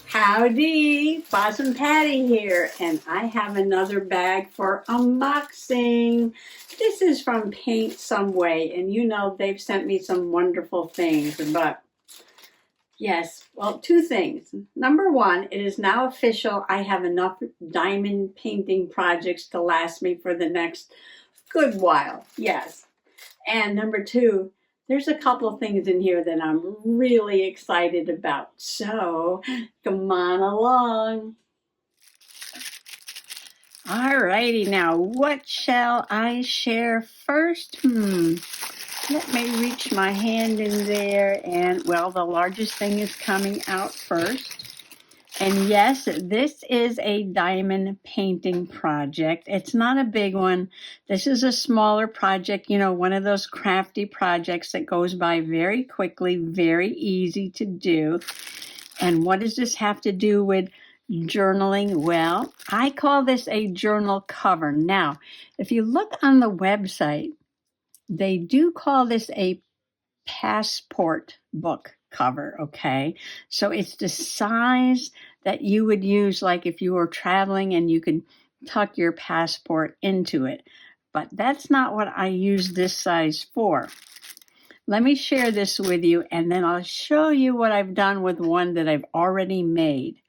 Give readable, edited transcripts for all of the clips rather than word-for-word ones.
Howdy, Bosom Patty here, and I have another bag for unboxing. This is from Paint Some Way, and you know they've sent me some wonderful things, but yes, well, two things. Number one, it is now official. I have enough diamond painting projects to last me for the next good while, yes. And number two, there's a couple of things in here that I'm really excited about. So come on along. Alrighty, now what shall I share first? Let me reach my hand in there, and well, the largest thing is coming out first. And yes, this is a diamond painting project. It's not a big one. This is a smaller project, you know, one of those crafty projects that goes by very quickly, very easy to do. And what does this have to do with journaling? Well, I call this a journal cover. Now, if you look on the website, they do call this a passport book cover, okay? So it's the size that you would use like if you were traveling and you could tuck your passport into it. But that's not what I use this size for. Let me share this with you, and then I'll show you what I've done with one that I've already made.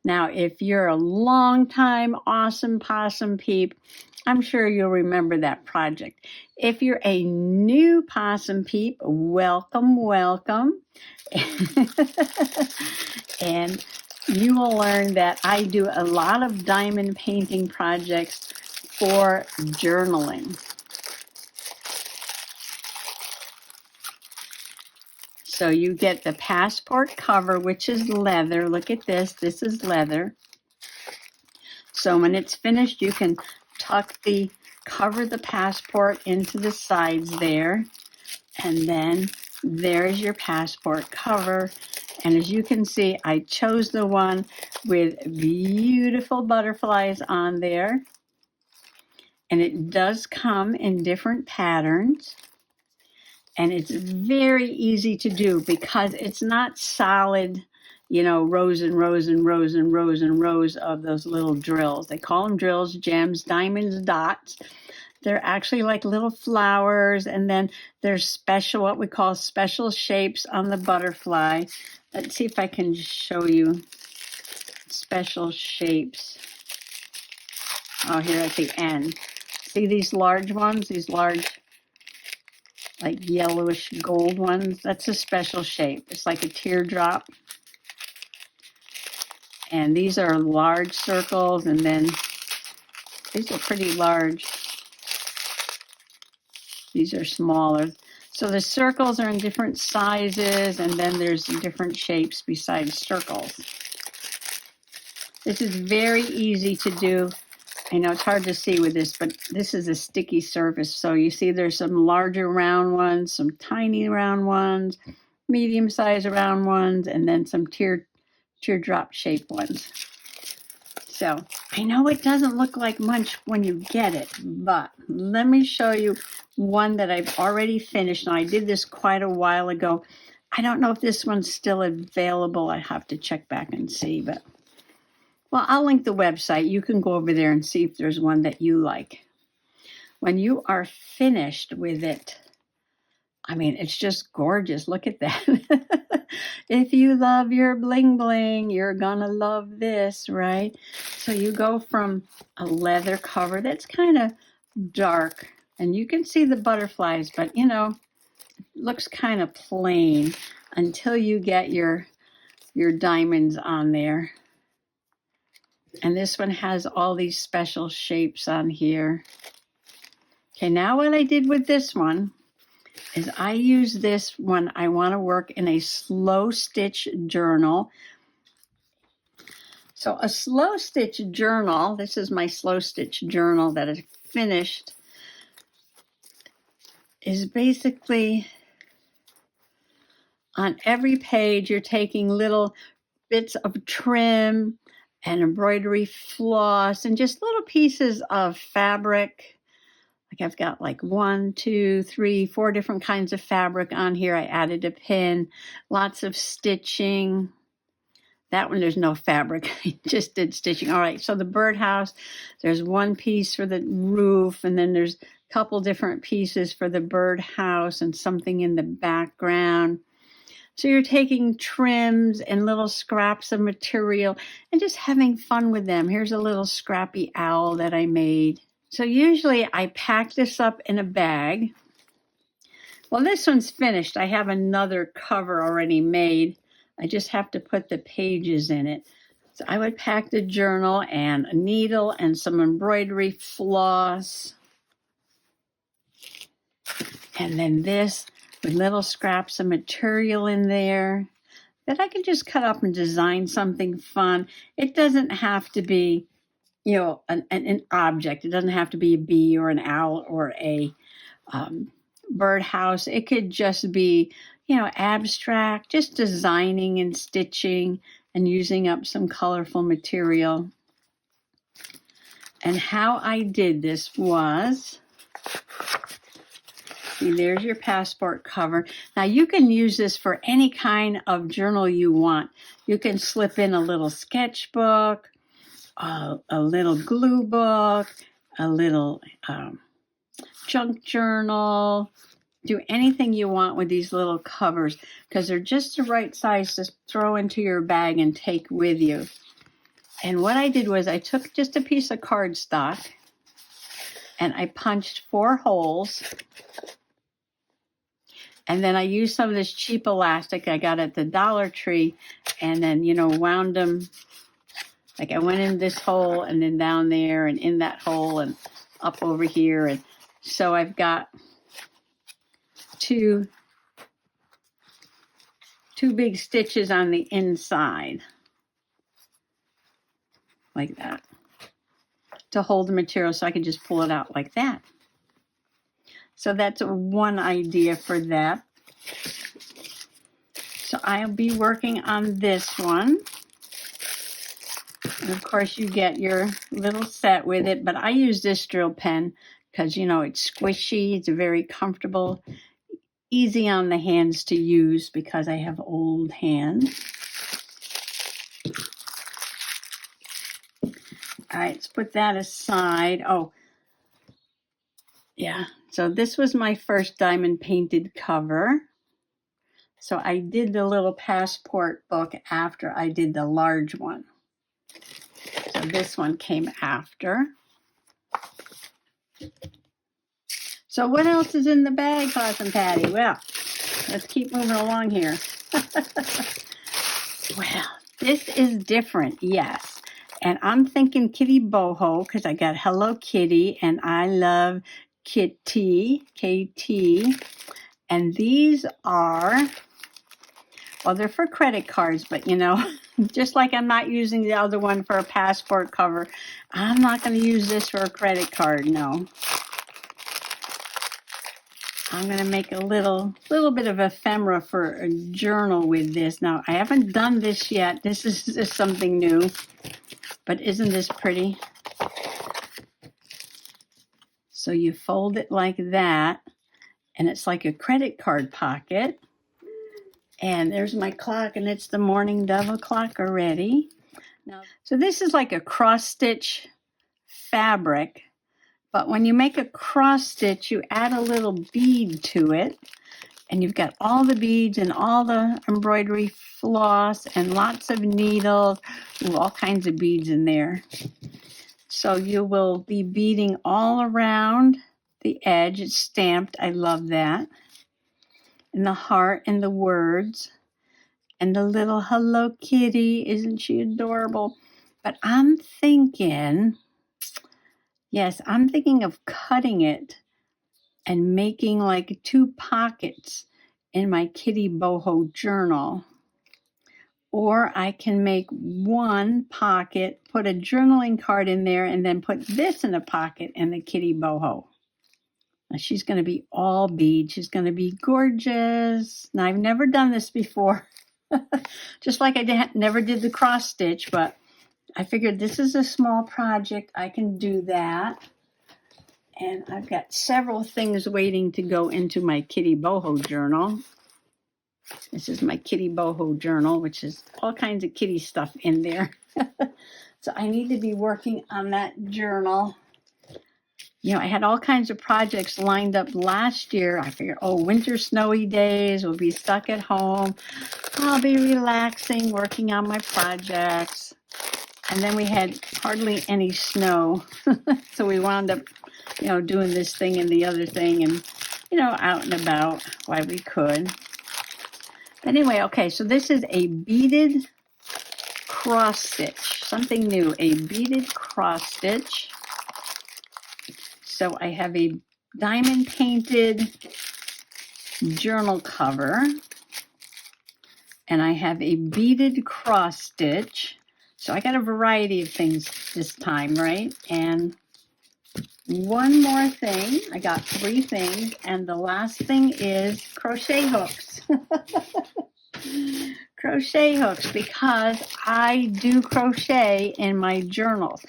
Now, if you're a long-time Awesome Possum peep, I'm sure you'll remember that project. If you're a new Possum peep, welcome, welcome. And you will learn that I do a lot of diamond painting projects for journaling. So you get the passport cover, which is leather. Look at this. This is leather. So when it's finished, you can cover the passport into the sides there. And then there's your passport cover. And as you can see, I chose the one with beautiful butterflies on there. And it does come in different patterns. And it's very easy to do because it's not solid, you know, rows and rows and rows and rows and rows of those little drills. They call them drills, gems, diamonds, dots. They're actually like little flowers, and then there's special, what we call special shapes on the butterfly. Let's see if I can show you special shapes. Oh, here at the end. See these large ones, these large, like yellowish gold ones? That's a special shape. It's like a teardrop. And these are large circles, and then these are pretty large. These are smaller. So the circles are in different sizes, and then there's different shapes besides circles. This is very easy to do. I know it's hard to see with this, but this is a sticky surface. So you see there's some larger round ones, some tiny round ones, medium-sized round ones, and then some teardrop shaped ones. So I know it doesn't look like much when you get it, but let me show you one that I've already finished. And I did this quite a while ago. I don't know if this one's still available. I have to check back and see, but well, I'll link the website. You can go over there and see if there's one that you like. When you are finished with it, I mean, it's just gorgeous. Look at that. If you love your bling bling, you're gonna love this, right? So you go from a leather cover that's kind of dark, and you can see the butterflies, but you know, it looks kind of plain until you get your diamonds on there. And this one has all these special shapes on here. Okay, now what I did with this one is I use this when I want to work in a slow stitch journal. So a slow stitch journal, this is my slow stitch journal that is finished, is basically on every page you're taking little bits of trim and embroidery floss and just little pieces of fabric Like I've got like 1, 2, 3, 4 different kinds of fabric on here. I added a pin, lots of stitching. That one, there's no fabric. I just did stitching. All right, so the birdhouse, there's one piece for the roof, and then there's a couple different pieces for the birdhouse and something in the background. So you're taking trims and little scraps of material and just having fun with them. Here's a little scrappy owl that I made. So usually I pack this up in a bag. Well, this one's finished. I have another cover already made. I just have to put the pages in it. So I would pack the journal and a needle and some embroidery floss. And then this with little scraps of material in there that I can just cut up and design something fun. It doesn't have to be, you know, an object. It doesn't have to be a bee or an owl or a birdhouse. It could just be, you know, abstract, just designing and stitching and using up some colorful material. And how I did this was, see, there's your passport cover. Now you can use this for any kind of journal you want. You can slip in a little sketchbook, a little glue book, a little junk journal. Do anything you want with these little covers because they're just the right size to throw into your bag and take with you. And what I did was I took just a piece of cardstock and I punched 4 holes. And then I used some of this cheap elastic I got at the Dollar Tree and then, you know, wound them. Like I went in this hole and then down there and in that hole and up over here. And so I've got two big stitches on the inside like that to hold the material so I can just pull it out like that. So that's one idea for that. So I'll be working on this one. And of course you get your little set with it, but I use this drill pen because, you know, it's squishy, it's very comfortable, easy on the hands to use because I have old hands. All right, let's put that aside. Oh, yeah. So this was my first diamond painted cover. So I did the little passport book after I did the large one. So this one came after. So what else is in the bag, Paws and Patty? Well, let's keep moving along here. Well, this is different, yes. And I'm thinking Kitty Boho because I got Hello Kitty and I love Kitty, KT. And these are, well, they're for credit cards, but you know, just like I'm not using the other one for a passport cover, I'm not going to use this for a credit card, no. I'm going to make a little bit of ephemera for a journal with this. Now, I haven't done this yet. This is just something new, but isn't this pretty? So you fold it like that, and it's like a credit card pocket. And there's my clock, and it's the morning dove clock already. Now, so this is like a cross stitch fabric, but when you make a cross stitch, you add a little bead to it, and you've got all the beads and all the embroidery floss and lots of needles, all kinds of beads in there. So you will be beading all around the edge. It's stamped. I love that. And the heart and the words and the little Hello Kitty. Isn't she adorable? But I'm thinking, yes, I'm thinking of cutting it and making like 2 pockets in my Kitty Boho journal. Or I can make 1 pocket, put a journaling card in there, and then put this in a pocket in the Kitty Boho. Now she's going to be all beads. She's going to be gorgeous. Now, I've never done this before. Just like I never did the cross stitch, but I figured this is a small project. I can do that. And I've got several things waiting to go into my Kitty Boho journal. This is my Kitty Boho journal, which is all kinds of kitty stuff in there. So I need to be working on that journal. You know, I had all kinds of projects lined up last year. I figured, oh, winter snowy days, we'll be stuck at home. I'll be relaxing, working on my projects. And then we had hardly any snow. So we wound up, you know, doing this thing and the other thing and, you know, out and about while we could. But anyway, okay, so this is a beaded cross stitch, something new, a beaded cross stitch. So I have a diamond painted journal cover, and I have a beaded cross stitch. So I got a variety of things this time, right? And one more thing, I got 3 things, and the last thing is crochet hooks. Crochet hooks, because I do crochet in my journals.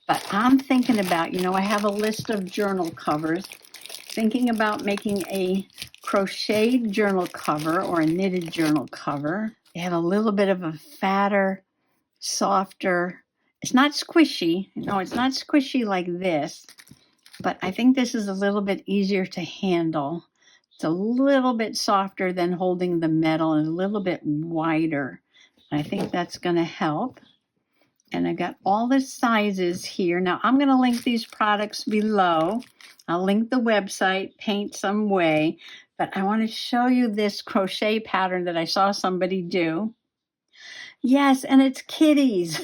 But I'm thinking about, you know, I have a list of journal covers, thinking about making a crocheted journal cover or a knitted journal cover. They have a little bit of a fatter, softer, it's not squishy. No, it's not squishy like this, but I think this is a little bit easier to handle. It's a little bit softer than holding the metal and a little bit wider. I think that's going to help. And I've got all the sizes here. Now, I'm going to link these products below. I'll link the website, Paint Some Way. But I want to show you this crochet pattern that I saw somebody do. Yes, and it's kitties.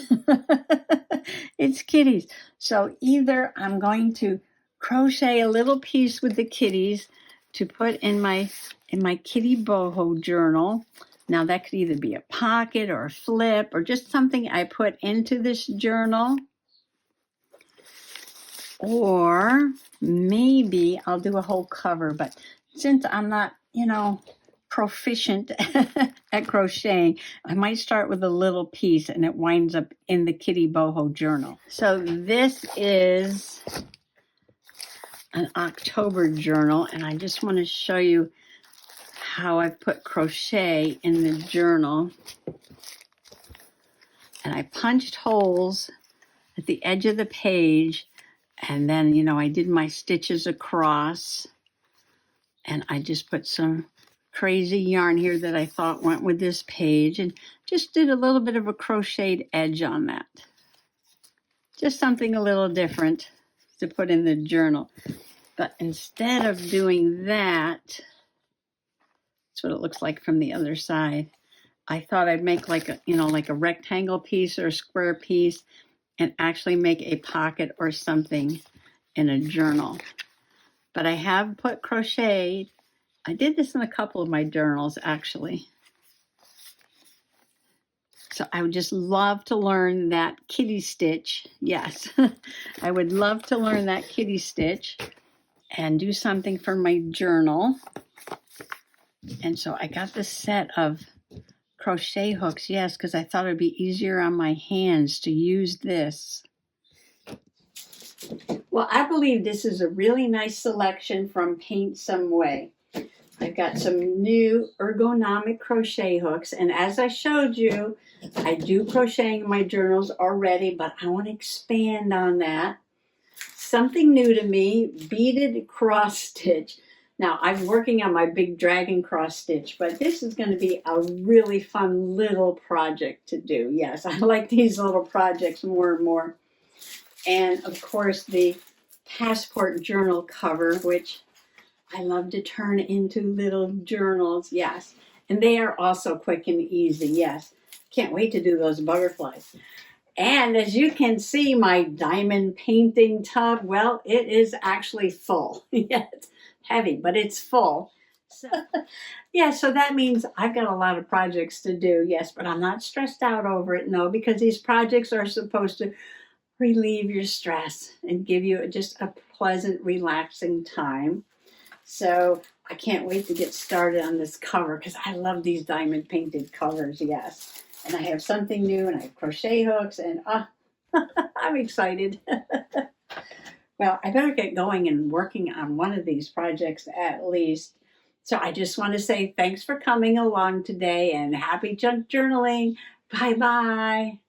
It's kitties. So either I'm going to crochet a little piece with the kitties to put in my Kitty Boho journal. Now that could either be a pocket or a flip or just something I put into this journal. Or maybe I'll do a whole cover, but since I'm not, you know, proficient at crocheting, I might start with a little piece and it winds up in the Kitty Boho journal. So this is an October journal, and I just want to show you how I put crochet in the journal. And I punched holes at the edge of the page, and then, you know, I did my stitches across, and I just put some crazy yarn here that I thought went with this page, and just did a little bit of a crocheted edge on that. Just something a little different to put in the journal. But instead of doing that, that's what it looks like from the other side. I thought I'd make like a, you know, like a rectangle piece or a square piece and actually make a pocket or something in a journal. But I have put crochet. I did this in a couple of my journals, actually. So I would just love to learn that kitty stitch. Yes, I would love to learn that kitty stitch and do something for my journal. And so I got this set of crochet hooks, yes, because I thought it'd be easier on my hands to use this. Well, I believe this is a really nice selection from Paint Some Way. I've got some new ergonomic crochet hooks, and as I showed you, I do crocheting in my journals already, but I want to expand on that. Something new to me, beaded cross stitch. Now, I'm working on my big dragon cross stitch, but this is going to be a really fun little project to do. Yes, I like these little projects more and more. And, of course, the passport journal cover, which I love to turn into little journals, yes. And they are also quick and easy, yes. Can't wait to do those butterflies. And as you can see, my diamond painting tub, well, it is actually full. Yeah, it's heavy, but it's full. So, yeah, so that means I've got a lot of projects to do, yes, but I'm not stressed out over it, no, because these projects are supposed to relieve your stress and give you just a pleasant, relaxing time. So I can't wait to get started on this cover because I love these diamond painted covers, yes. And I have something new and I have crochet hooks and I'm excited. Well, I better get going and working on one of these projects at least. So I just want to say thanks for coming along today and happy junk journaling. Bye bye.